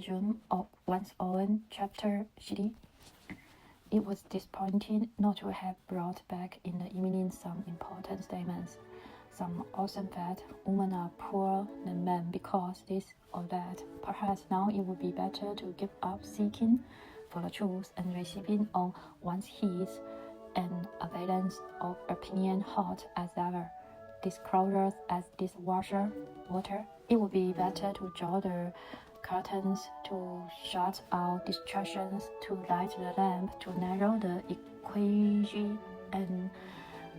room of one's own chapter city. It was disappointing not to have brought back in the evening some important statements, some awesome fact, women are poorer than men because this or that. Perhaps now it would be better to give up seeking for the truth and receiving on one's heels an avalanche of opinion hot as ever, disclosures as dishwasher water. It would be better to draw the curtains, to shut out distractions, to light the lamp, to narrow the equation, and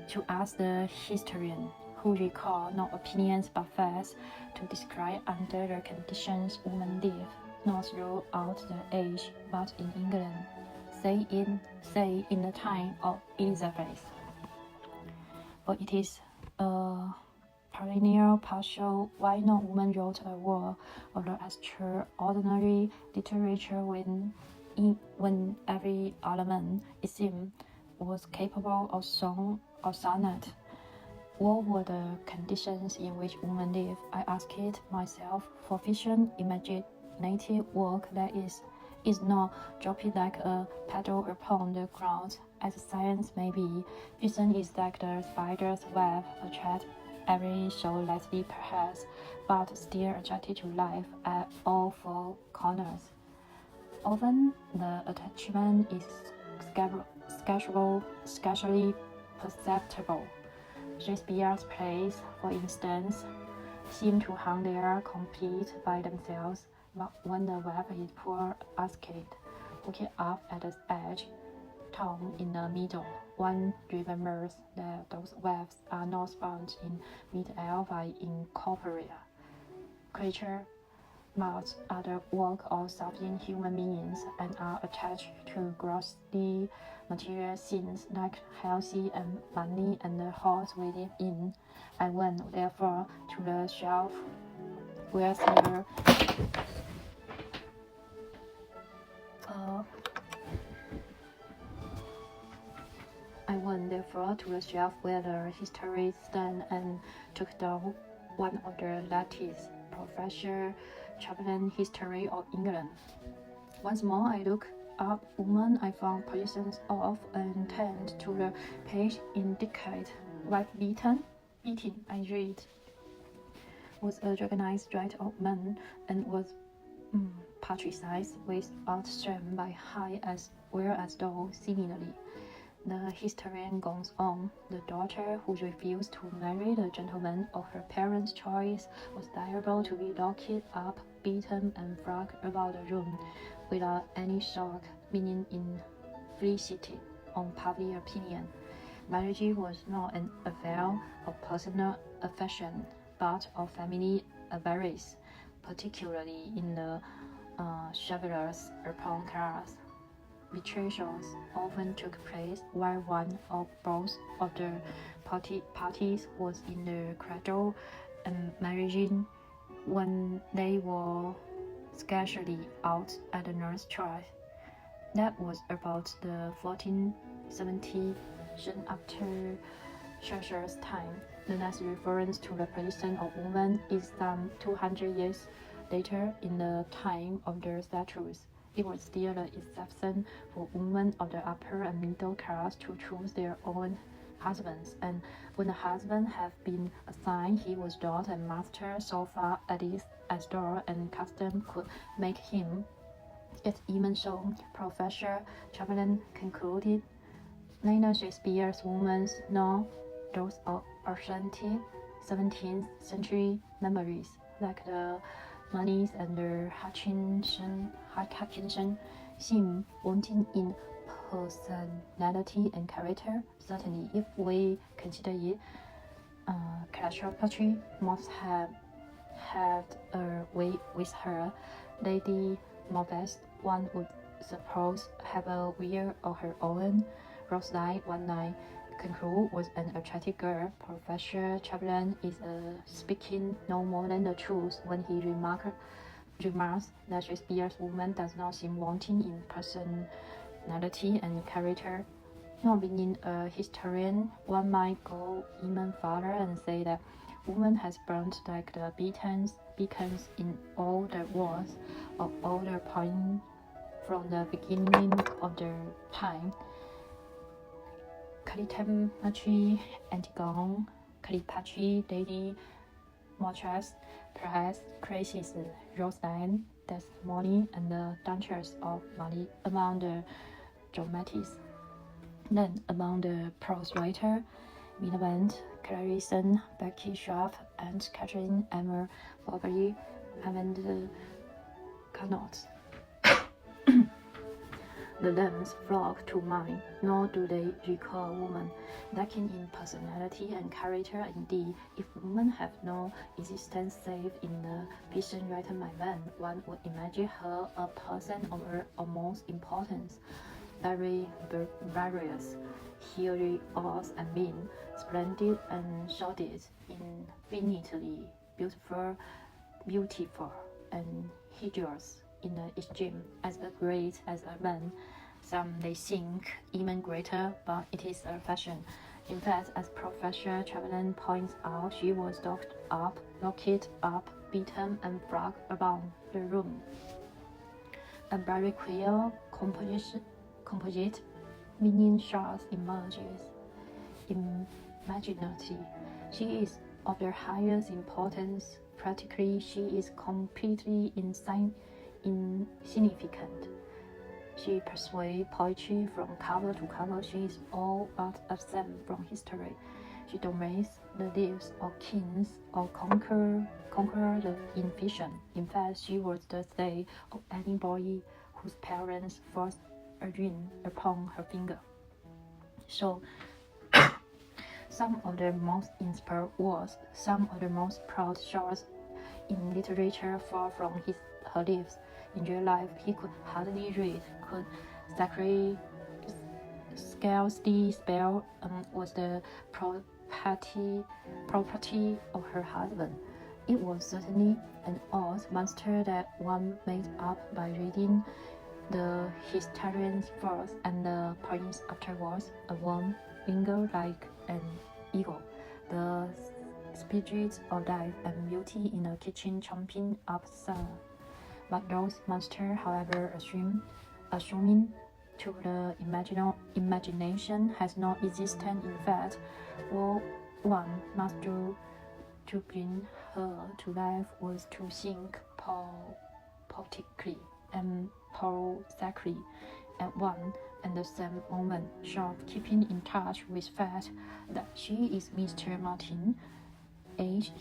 to ask the historian, who recall not opinions but facts, to describe under the conditions women live, not throughout the age, but in England, say in the time of Elizabeth. For it is a perennial partial why no woman wrote a word of the extraordinary literature when every element, it seemed, was capable of song or sonnet. What were the conditions in which women live? I asked it myself. For fiction, imaginative work that is not dropped like a petal upon the ground, as science may be. Fiction is like the spider's web, attract every so lightly perhaps, but still attracted to life at all four corners. Often the attachment is scarcely perceptible. Shakespeare's plays, for instance, seem to hang there complete by themselves, but when the web is poor escaped, hooked up at the edge, torn in the middle, one remembers that those webs are not spun in mid-air by incorporeal creatures, but are the work of sentient human beings and are attached to grossly material things like healthy and money and the house we live in. I went therefore to the shelf where there the history stand and took down one of the latest, Professor Chaplin History of England. Once more I looked up woman. I found positions of and turned to the page indicate wife beating. I read was a recognized right of man and was patricized without shame by high as well as low. Similarly, the historian goes on. The daughter who refused to marry the gentleman of her parents' choice was liable to be locked up, beaten, and flogged about the room without any shock, meaning inflicted on public opinion. Marriage was not an affair of personal affection, but of family avarice, particularly in the chivalrous upon class. Betrayals often took place while one or both of the parties was in the cradle and marrying when they were scarcely out at the nurse trial. That was about the 1470, soon after Churchill's time. The next reference to the position of women is some 200 years later in the time of the statues. It was still the exception for women of the upper and middle class to choose their own husbands, and when the husband had been assigned, he was lord and master so far as law and custom could make him. Yet even so, Professor Chaplin concluded, neither Shakespeare's women nor those of authentic 17th century memories, like the Monies and the Hutchinson seem wanting in personality and character. Certainly, if we consider it, Cleopatra must have had a way with her. Lady Macbeth, one would suppose, have a will of her own. Rosalie, one night conclude, was an attractive girl. Professor Chaplin is speaking no more than the truth when he remarks that Shakespeare's woman does not seem wanting in personality and character. Not being a historian, one might go even farther and say that Woman has burnt like the beacons in all the wars of all the points from the beginning of the time. Clytemnestra, Antigone, Cleopatra, Lady Marchas, perhaps Crisis, Rosalind, Desdemona, and the Duchess of Mali among the dramatists. Then among the prose writers, Millicent, Clarison, Becky Sharp, and Catherine Emma Bovary, and Carnot. The names flock to mind, nor do they recall woman, lacking in personality and character. Indeed, if women have no existence save in the fiction written by men, one would imagine her a person of utmost importance, very various, hilarious and mean, splendid and sordid, infinitely beautiful and hideous in the extreme, as great as a man. Some may think even greater, but it is a fashion. In fact, as Professor Chamberlain points out, she was locked up, beaten, and flogged around the room. A very queer composite meaning shots emerges. Imaginary. She is of the highest importance. Practically, she is completely insignificant. She persuades poetry from cover to cover. She is all but absent from history. She dominates the lives of kings or conquer the infiction. In fact, she was the slave of any boy whose parents forced a ring upon her finger. So, some of the most inspired words, some of the most proud shots in literature fall from her lips. In real life, he could hardly read, could scarcely spell, was the property of her husband. It was certainly an odd monster that one made up by reading the historians first and the poems afterwards. A warm finger like an eagle, the spirit of life and beauty in a kitchen chomping up sun. But those monsters, however assuming to the imagination, has no existence in fact. All one must do to bring her to life was to think poetically and prosaically at one and the same moment, sharp, keeping in touch with fact that she is Mr. Martin, aged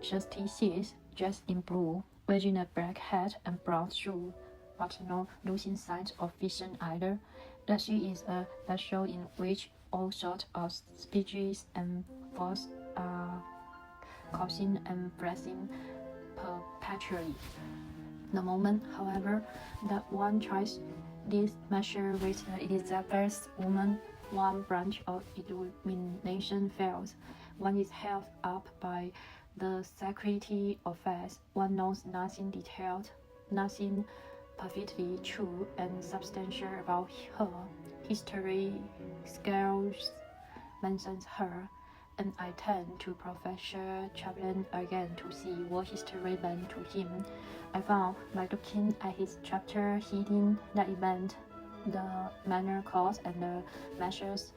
36, dressed in blue, wearing a black hat and brown shoes, but not losing sight of vision either, that she is a vessel in which all sorts of speeches and thoughts are causing and pressing perpetually. The moment, however, that one tries this measure with the Elizabeth woman, one branch of illumination fails. One is held up by the security of facts. One knows nothing detailed, nothing perfectly true and substantial about her. History scarce mentions her, and I turn to Professor Chamberlain again to see what history meant to him. I found, by looking at his chapter heading, that it meant the manor courts and the measures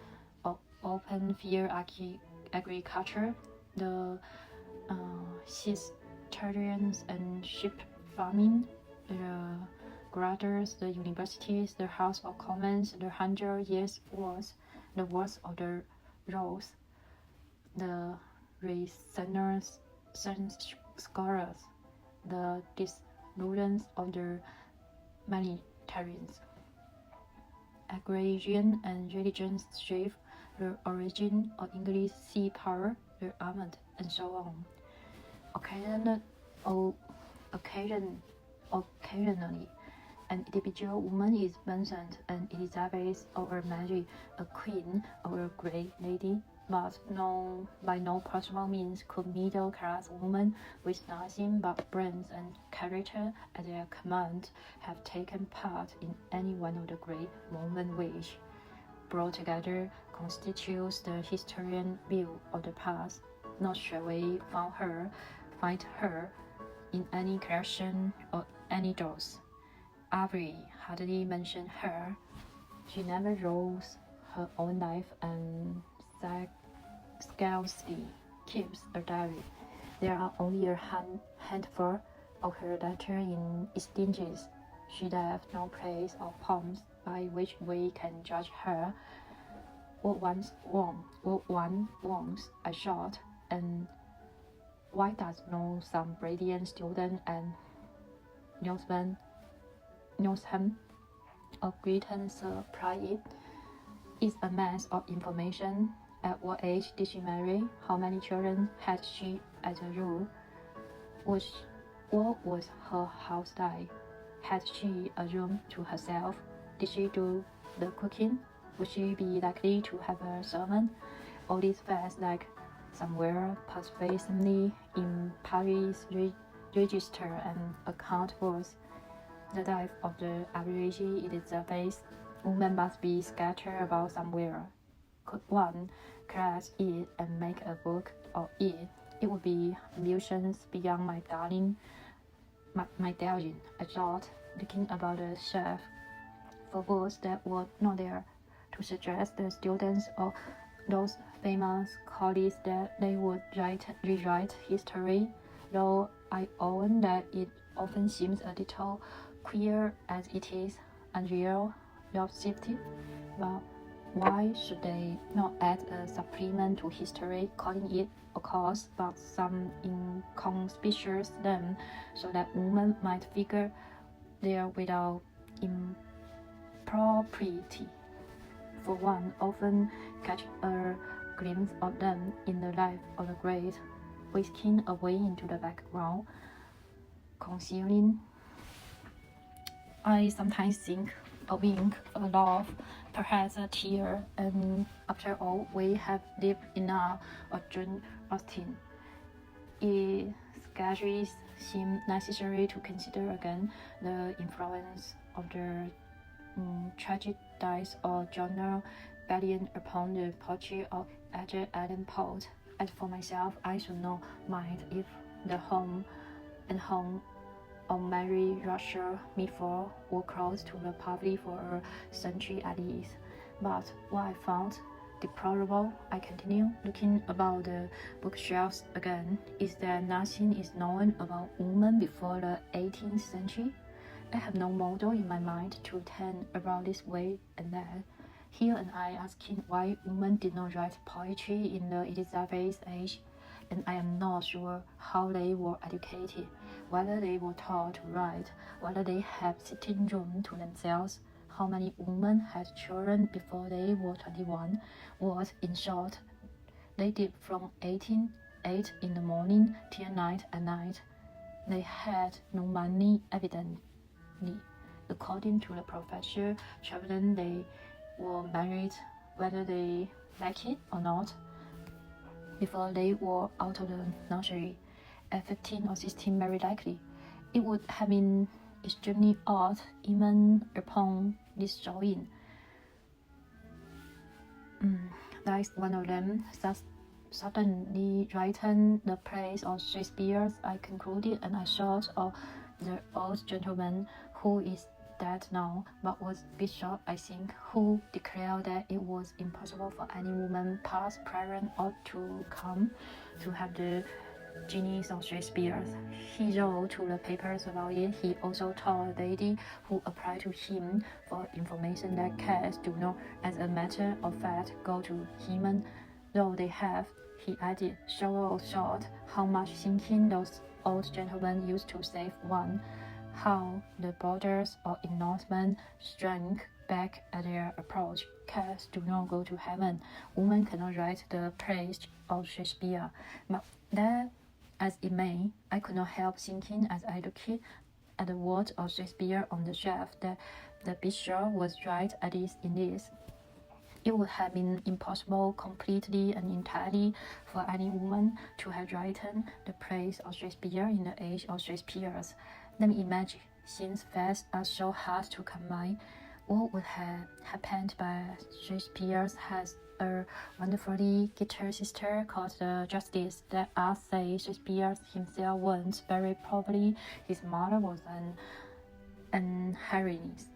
of open field agriculture, the cisterns and sheep farming, the grottos, the universities, the House of Commons, the 100 Years' Wars, the Wars of the Rose, the Renaissance scholars, the disillusions of the militarians, agrarian and religious strife, the origin of English sea power, the armament, and so on. Occasionally, an individual woman is mentioned, an Elizabeth or Mary, a queen or a great lady, but by no possible means could middle-class women with nothing but brains and character at their command have taken part in any one of the great moments which, brought together, constitutes the historian view of the past. not sure we find her in any collection or any doors. Avery hardly mentioned her. She never wrote her own life and scarcely keeps a diary. There are only a handful of her letters in exchanges. She left no place or poems by which we can judge her. What one wants a shot, and why does no some brilliant student and newsman of Britain supply it? Is a mass of information. At what age did she marry? How many children had she as a rule? What was her house like? Had she a room to herself? Did she do the cooking? Would she be likely to have a sermon? All these facts, like somewhere persuasively in Paris register and account for the life of the average Elizabeth woman must be scattered about somewhere. Could one class it and make a book of it? It would be amusement beyond my darling. My darling, I thought, looking about the shelf for books that were not there, to suggest the students of those famous colleges that they would rewrite history, though I own that it often seems a little queer as it is unreal, love-shifted. Well, why should they not add a supplement to history, calling it a course, but some inconspicuous them, so that women might figure there without impropriety? For one often catch a glimpse of them in the life of the great, whisking away into the background, concealing. I sometimes think a wink, a laugh, perhaps a tear, and after all, we have lived enough of Jane Austen. It scarcely seems necessary to consider again the influence of the tragedies or genre Bellion upon the poetry of Edgar Allan Poe. As for myself, I should not mind if the home of Mary Russia Mitford were closed to the public for a century at least. But what I found deplorable, I continue looking about the bookshelves again, is that nothing is known about women before the 18th century. I have no model in my mind to turn around this way and that. Here and I asking why women did not write poetry in the Elizabeth age, and I am not sure how they were educated, whether they were taught to write, whether they had sitting room to themselves, how many women had children before they were 21, what, in short, they did from 8 in the morning till 9 at night. They had no money, evidently. According to the professor Chaplin, they were married whether they like it or not before they were out of the nursery. At 15 or 16, very likely. It would have been extremely odd, even upon this showing. Like one of them suddenly written the plays of Shakespeare, I concluded, and I thought of the old gentleman who is dead now, but was bishop, I think, who declared that it was impossible for any woman, past, present, or to come, to have the genius of Shakespeare. He wrote to the papers about it. He also told a lady who applied to him for information that cats do not, as a matter of fact, go to him, though they have, he added, short how much thinking those old gentlemen used to save one, how the borders of enlightenment shrank back at their approach. Cats do not go to heaven. Women cannot write the praise of Shakespeare. But that as it may, I could not help thinking as I looked at the words of Shakespeare on the shelf that the bishop was right, at least in this. It would have been impossible completely and entirely for any woman to have written the praise of Shakespeare in the age of Shakespeare's. Let me imagine, since facts are so hard to combine, what would have happened by Shakespeare has a wonderfully gifted sister called the Justice. That say Shakespeare himself once very probably his mother was an heiress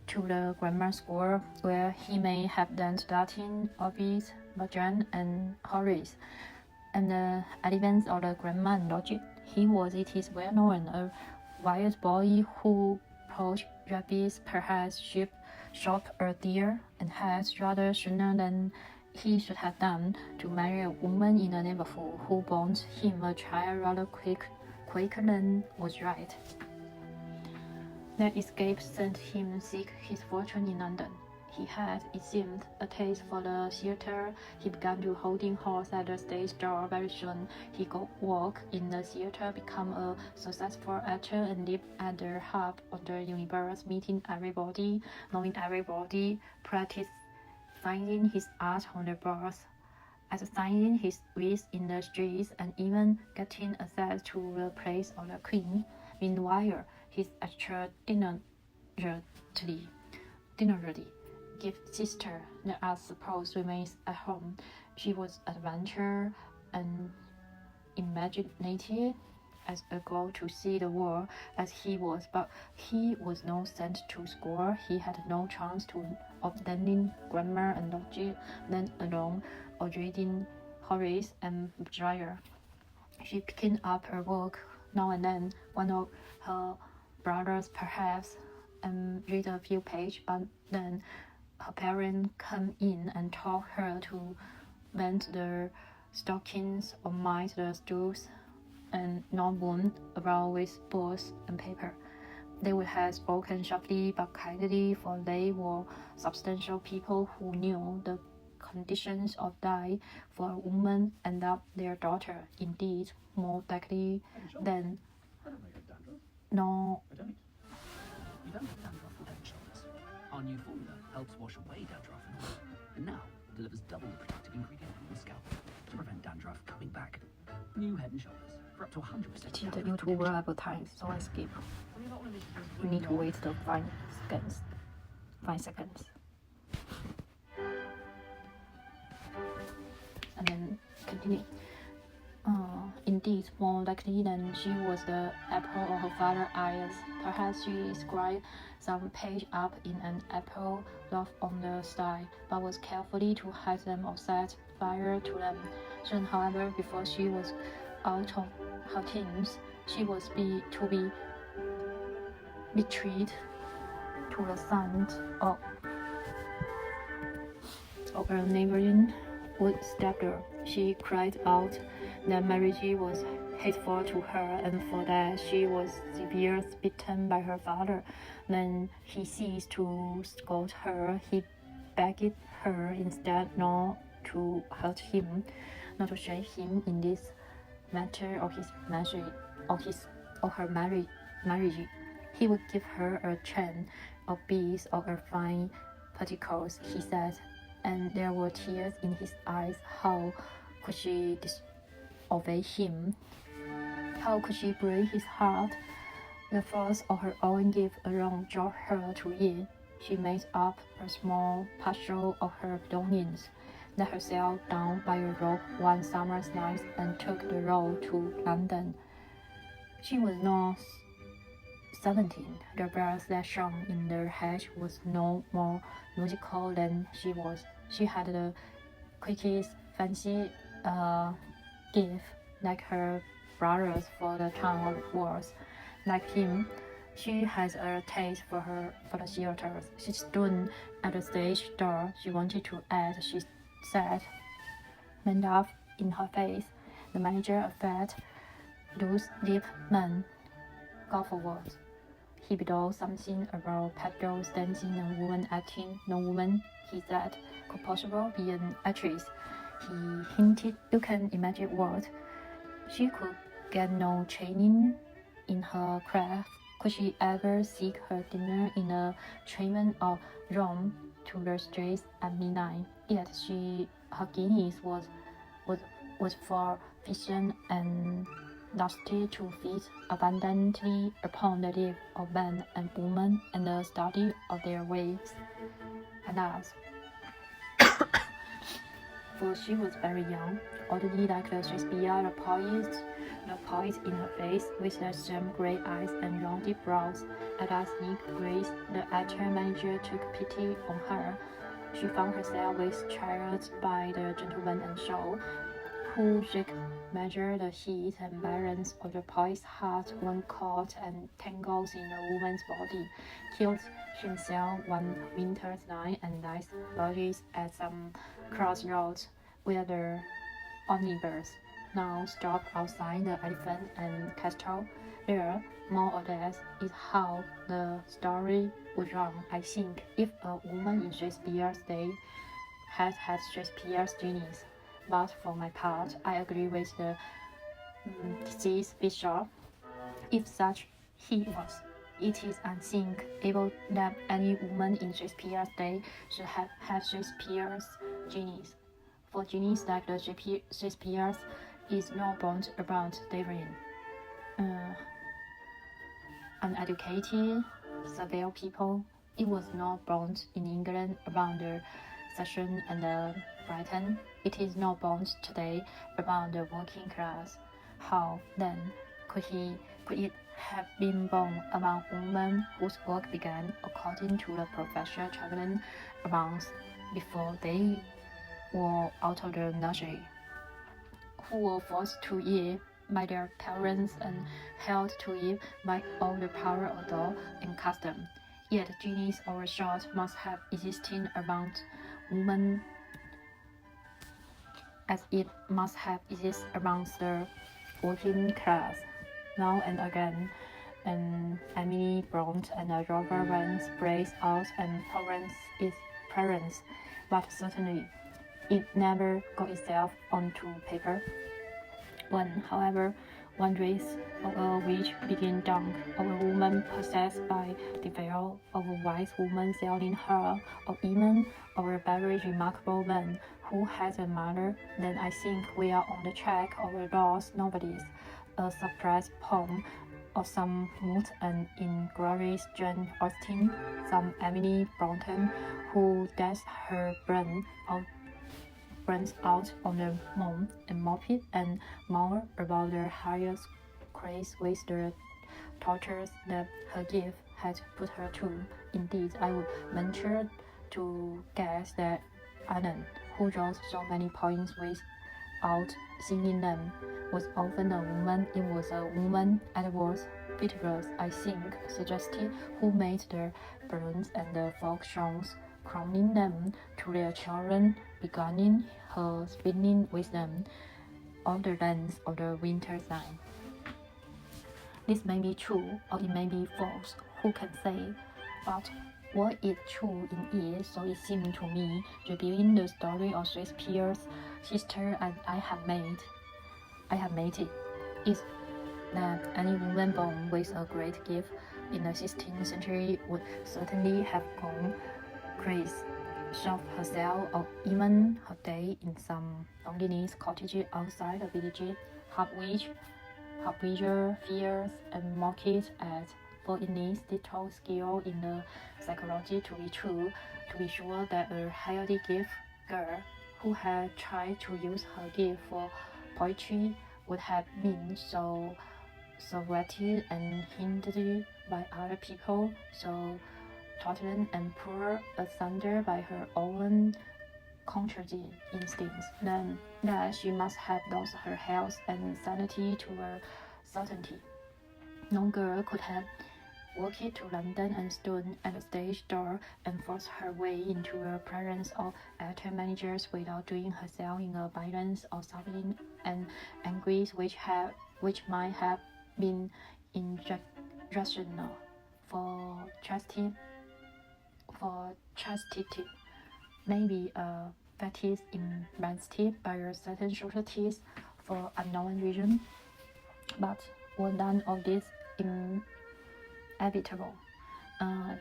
to the grammar school where he may have learned Latin, Ovid, Virgil, and Horace, and the elements of the grammar and logic. He was, it is well known, a wild boy who poached rabbits, perhaps sheep, shot a deer, and had rather sooner than he should have done to marry a woman in the neighborhood who bore him a child rather quicker than was right. That escape sent him seek his fortune in London. He had, it seemed, a taste for the theatre. He began to holding horse at the stage door. Very soon, he got work in the theatre, became a successful actor, and lived at the hub of the universe, meeting everybody, knowing everybody, practicing his art on the boards, exercising his wits in the streets, and even getting access to the place of the queen. Meanwhile, his extraordinarily gifted sister, let us suppose, remains at home. She was adventurous and imaginative as a girl to see the world as he was, but he was not sent to school. He had no chance of learning grammar and logic, let alone of reading Horace and Virgil. She picked up her work now and then, one of her brothers perhaps, and read a few pages, but then her parents came in and taught her to mend the stockings or mind the stools and not wound around with boards and paper. They would have spoken sharply but kindly, for they were substantial people who knew the conditions of life for a woman and loved their daughter, indeed, more likely than no. I don't. You don't have dandruff or head and shoulders. Our new formula helps wash away dandruff and oil, and now delivers double the protective ingredient from the scalp to prevent dandruff coming back. New Head and Shoulders for up to 100%. It is the YouTube advertise, so I skip. We need to wait the 5 seconds. 5 seconds. And then continue. Indeed, more likely than she was the apple of her father's eyes. Perhaps she scribed some page up in an apple loaf on the side, but was carefully to hide them or set fire to them. Soon, however, before she was out of her teens, she was to be betrayed to the son of a neighboring wood stepper. She cried out that marriage was hateful to her, and for that she was severely beaten by her father. When he ceased to scold her, he begged her instead not to hurt him, not to shame him in this matter of his marriage, of her marriage. He would give her a chain of beads or a fine petticoats, he said, and there were tears in his eyes. How could she disobey him? How could she break his heart? The force of her own gift alone drove her to it. She made up a small parcel of her belongings, let herself down by a rope one summer's night, and took the road to London. She was not 17. The bells that shone in the hedge was no more musical than she was. She had the quickest fancy gift, like her brothers, for the town of words. Like him, she has a taste for the theaters. She stood at the stage door. She wanted to act. She said, "Man laughed in her face." The manager, a fat, loose-lipped man, got forward. He bellowed something about pedals, dancing, and woman acting. No woman, he said, could possibly be an actress. He hinted, you can imagine what. She could get no training in her craft. Could she ever seek her dinner in a train of Rome to the streets at midnight? Yet her guineas was for fiction and lusted to feed abundantly upon the life of men and women and the study of their ways and us. For she was very young, oddly like the Shakespeare, the poet in her face, with the same grey eyes and rounded brows. At last, Nick Grace, the actor manager, took pity on her. She found herself with child by the gentleman and show, who should measure the heat and balance of the poet's heart when caught and tangled in a woman's body, killed himself one winter's night and lies bodies at some crossroads where the omnibus now stopped outside the Elephant and Castle. There, more or less, is how the story would run. I think if a woman in Shakespeare's day had had Shakespeare's genius. But for my part, I agree with the deceased bishop. If such he was, it is unthinkable that any woman in Shakespeare's day should have had Shakespeare's genius. For genius like the Shakespeare's is not born around delivering uneducated, servile people. It was not born in England around the Session and the Britain. It is not born today around the working class. How, then, could it have been born among women whose work began, according to the Professor Chamberlain, a month before they were out of the nursery, who were forced to it by their parents and held to it by all the power of law and custom? Yet genius or short must have existed among women as it must have existed amongst the working class. Now and again, an Emily Bronte and a Robert Burns breaks out and parents its parents, but certainly it never got itself onto paper. When, however, one reads of a witch being drunk, of a woman possessed by the veil, of a wise woman selling her, or even of a very remarkable man who has a mother, then I think we are on the track of a lost novelist, a surprise poem of some smooth and inglorious Jane Austen, some Emily Bronte who dashed her brains out on the moon and mopped and more about the highest grace with the tortures that her gift had put her to. Indeed, I would venture to guess that Anne, who wrote so many poems without singing them, was often a woman. It was a woman at worst, Fitzgerald, I think, suggested, who made the balloons and the folk songs, crowning them to their children, beginning her spinning with them all the length of the winter's night. This may be true, or it may be false, who can say? But were it true in it, so it seemed to me, reviewing the story of Shakespeare's sister as I have made it, is that any woman born with a great gift in the 16th century would certainly have gone crazy, shoved herself or even her day in some loneliness cottage outside the village, half-witcher fears and mocked at, for it needs little skill in the psychology to be true, to be sure that a highly gifted girl who had tried to use her gift for poetry would have been so wretched and hindered by other people, so tottering and poor asunder by her own contrary instincts, then that she must have lost her health and sanity to a certainty. No girl could have walked to London and stood at the stage door and forced her way into the presence of actor managers without doing herself in a violence of suffering and anguish which might have been irrational for chastity, maybe a fetish immensity by a certain societies for unknown reason, but were none of this inevitable.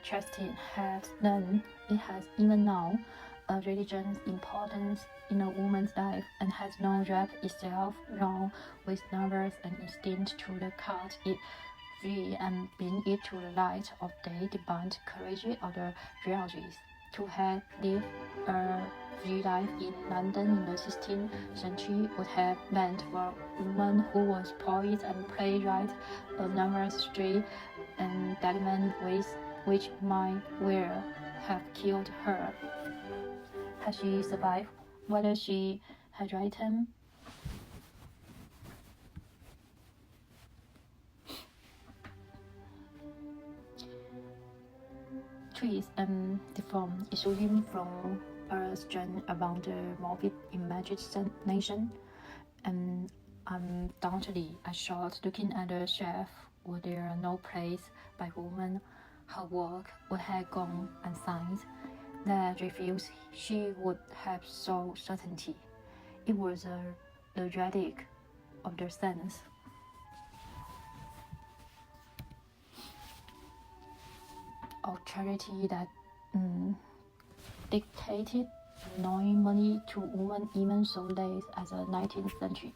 Chastity has then, it has even now, a religion's importance in a woman's life and has not wrapped itself round with numbers and instinct to the cut it free and bring it to the light of day demand courage of the realities. To have lived a free life in London in the 16th century would have meant for a woman who was poet and playwright a numerous street and element ways which might well have killed her. Had she survived, whether she had written trees and deformed, issuing from a strand around the morbid imagination, and undoubtedly I shot looking at the shelf were there no place by woman, her work would have gone unsigned. That refused she would have so certainty. It was the relic of the sense of charity that dictated annoying money to women even so late as the 19th century.